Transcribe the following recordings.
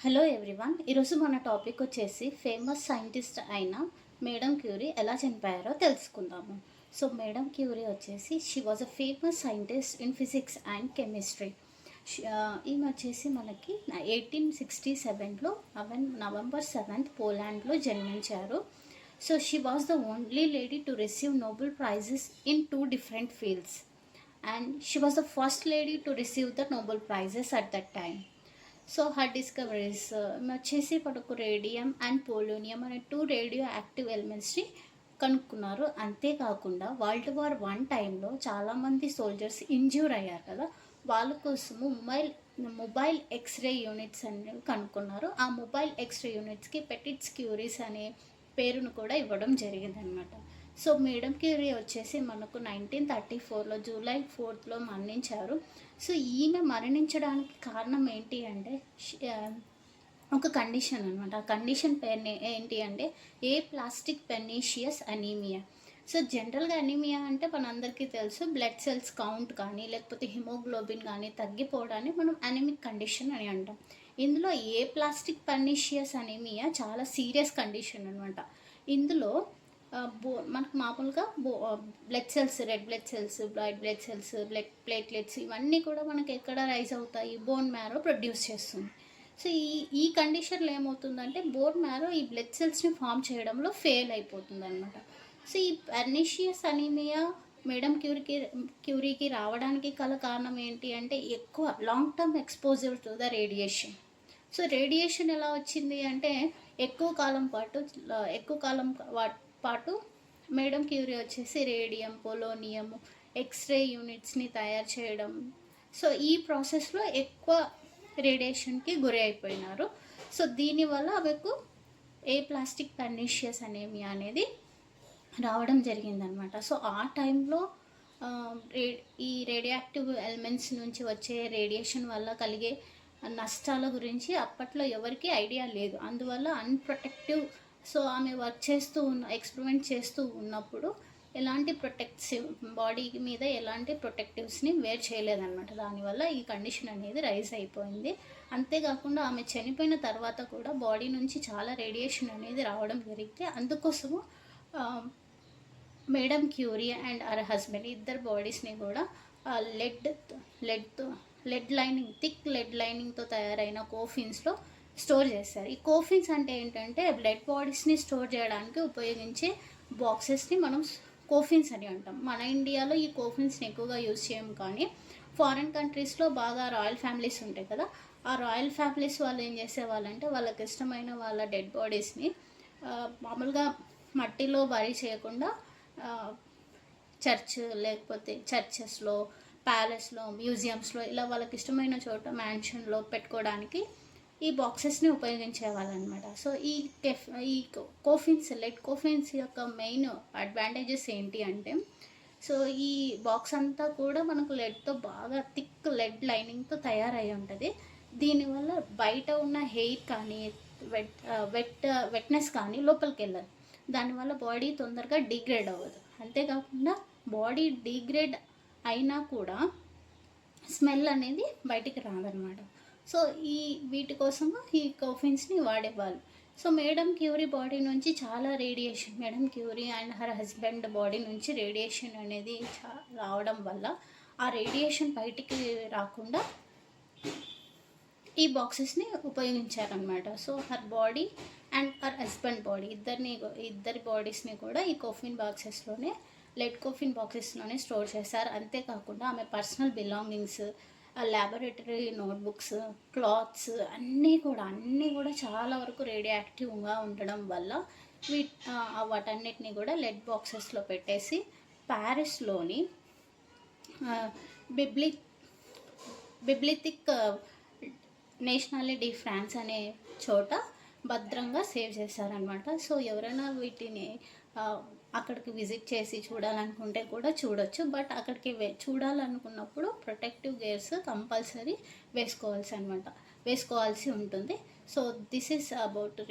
Hello everyone. ఈరోజు మన topic వచ్చేసి ఫేమస్ సైంటిస్ట్ అయిన మేడం క్యూరీ ఎలా చనిపోయారో తెలుసుకుందాము. సో మేడం క్యూరీ వచ్చేసి she was a famous scientist in physics and chemistry. ఈమె వచ్చేసి మనకి 1867లో నవంబర్ 7 పోలాండ్లో జన్మించారు. So she was the only lady to receive Nobel prices in 2 different fields and she was the first lady to receive the Nobel prizes at that time. So her discoveries వచ్చేసి మనకు radium and polonium అనే 2 radio active ఎలిమెంట్స్ని కనుక్కున్నారు. అంతేకాకుండా World War I టైంలో చాలామంది soldiers injure అయ్యారు కదా, వాళ్ళ కోసము మొబైల్ ఎక్స్రే యూనిట్స్ అనేవి కనుక్కున్నారు. ఆ మొబైల్ ఎక్స్రే యూనిట్స్కి పెటిట్స్ క్యూరీస్ అనే పేరును కూడా ఇవ్వడం జరిగిందనమాట. సో మేడం క్యూరీ వచ్చేసి మనకు 1934లో జూలై 4 మరణించారు. సో ఈమె మరణించడానికి కారణం ఏంటి అంటే ఒక కండిషన్ అనమాట. ఆ కండిషన్ పేరు ఏంటి అంటే ప్లాస్టిక్ పెర్నీషియస్ అనీమియా. సో జనరల్గా అనీమియా అంటే మనందరికీ తెలుసు, బ్లడ్ సెల్స్ కౌంట్ కానీ లేకపోతే హిమోగ్లోబిన్ కానీ తగ్గిపోవడాన్ని మనం అనీమిక్ కండిషన్ అని అంటాం. ఇందులో ప్లాస్టిక్ పెర్నీషియస్ అనీమియా చాలా సీరియస్ కండిషన్ అనమాట. ఇందులో మనకు మామూలుగా blood cells, red blood cells, white blood cells, blood platelets ఇవన్నీ కూడా మనకి ఎక్కడ రైజ్ అవుతాయి, బోన్ మ్యారో ప్రొడ్యూస్ చేస్తుంది. సో ఈ కండిషన్లో ఏమవుతుందంటే బోన్ మ్యారో ఈ బ్లడ్ సెల్స్ని ఫామ్ చేయడంలో ఫెయిల్ అయిపోతుంది అనమాట. సో ఈ పెర్నీషియస్ అనీమియా మేడం క్యూరీకి రావడానికి గల కారణం ఏంటి అంటే ఎక్కువ long term exposure to the radiation. So radiation ఎలా వచ్చింది అంటే ఎక్కువ కాలం పాటు మేడం క్యూరీ వచ్చేసి రేడియం, పొలోనియం, ఎక్స్రే యూనిట్స్ని తయారు చేయడం. సో ఈ ప్రాసెస్లో ఎక్కువ రేడియేషన్కి గురి అయిపోయినారు. సో దీనివల్ల ఆమెకు ప్లాస్టిక్ పెర్నీషియస్ అనీమియా అనేది రావడం జరిగిందనమాట. సో ఆ టైంలో ఈ రేడియాక్టివ్ ఎలిమెంట్స్ నుంచి వచ్చే రేడియేషన్ వల్ల కలిగే నష్టాల గురించి అప్పట్లో ఎవరికీ ఐడియా లేదు. అందువల్ల అన్ప్రొటెక్టివ్. సో ఆమె ఎక్స్పెరిమెంట్ చేస్తూ ఉన్నప్పుడు ఎలాంటి బాడీ మీద ఎలాంటి ప్రొటెక్టివ్స్ని వేర్ చేయలేదన్నమాట. దానివల్ల ఈ కండిషన్ అనేది రైజ్ అయిపోయింది. అంతేకాకుండా ఆమె చనిపోయిన తర్వాత కూడా బాడీ నుంచి చాలా రేడియేషన్ అనేది రావడం జరిగితే అందుకోసము madam Curie and our husband ఇద్దరు బాడీస్ని కూడా థిక్ లెడ్ లైనింగ్తో తయారైన కోఫిన్స్లో స్టోర్ చేస్తారు. ఈ కోఫిన్స్ అంటే ఏంటంటే బ్లడ్ బాడీస్ని స్టోర్ చేయడానికి ఉపయోగించే బాక్సెస్ని మనం కోఫిన్స్ అని అంటాం. మన ఇండియాలో ఈ కోఫిన్స్ని ఎక్కువగా యూజ్ చేయం, కానీ ఫారిన్ కంట్రీస్లో బాగా రాయల్ ఫ్యామిలీస్ ఉంటాయి కదా, ఆ రాయల్ ఫ్యామిలీస్ వాళ్ళు ఏం చేసేవాళ్ళంటే వాళ్ళకి ఇష్టమైన వాళ్ళ డెడ్ బాడీస్ని మామూలుగా మట్టిలో బరీ చేయకుండా లేకపోతే చర్చెస్లో, ప్యాలెస్లో, మ్యూజియంస్లో ఇలా వాళ్ళకి ఇష్టమైన చోట మ్యాన్షన్లో పెట్టుకోవడానికి ఈ బాక్సెస్ని ఉపయోగించేవాళ్ళనమాట. సో ఈ లెడ్ కోఫిన్స్ యొక్క మెయిన్ అడ్వాంటేజెస్ ఏంటి అంటే, సో ఈ బాక్స్ అంతా కూడా మనకు లెడ్తో బాగా థిక్ లెడ్ లైనింగ్తో తయారై ఉంటుంది. దీనివల్ల బయట ఉన్న హెయిర్ కానీ వెట్నెస్ కానీ లోపలికి వెళ్ళదు. దానివల్ల బాడీ తొందరగా డిగ్రేడ్ అవ్వదు. అంతేకాకుండా బాడీ డిగ్రేడ్ అయినా కూడా స్మెల్ అనేది బయటికి రాదనమాట. సో వీటి కోసము ఈ కోఫిన్స్ని వాడేవాళ్ళు. సో మేడం క్యూరీ బాడీ నుంచి చాలా radiation, madam Curie and her husband body నుంచి రేడియేషన్ అనేది రావడం వల్ల ఆ రేడియేషన్ బయటికి రాకుండా ఈ బాక్సెస్ని ఉపయోగించారనమాట. So her body and her husband body ఇద్దరి బాడీస్ని కూడా ఈ లెడ్ కోఫిన్ బాక్సెస్లోనే స్టోర్ చేశారు. అంతేకాకుండా ఆమె personal belongings, laboratory notebooks, clothes అన్నీ కూడా చాలా వరకు రేడియో యాక్టివ్గా ఉండడం వల్ల వాటన్నిటిని కూడా లెడ్ బాక్సెస్లో పెట్టేసి ప్యారిస్లోని బిబ్లిథిక్ నేషనల్ డి ఫ్రాన్స్ అనే చోట భద్రంగా సేవ్ చేశారనమాట. సో ఎవరైనా వీటిని అక్కడికి విజిట్ చేసి చూడాలనుకుంటే కూడా చూడొచ్చు. బట్ అక్కడికి చూడాలనుకున్నప్పుడు ప్రొటెక్టివ్ గేర్స్ కంపల్సరీ వేసుకోవాల్సి ఉంటుంది. So this is about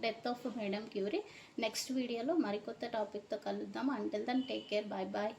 death of madam Curie. Next వీడియోలో మరికొత్త టాపిక్తో కలుద్దాం. Until then take care, bye bye.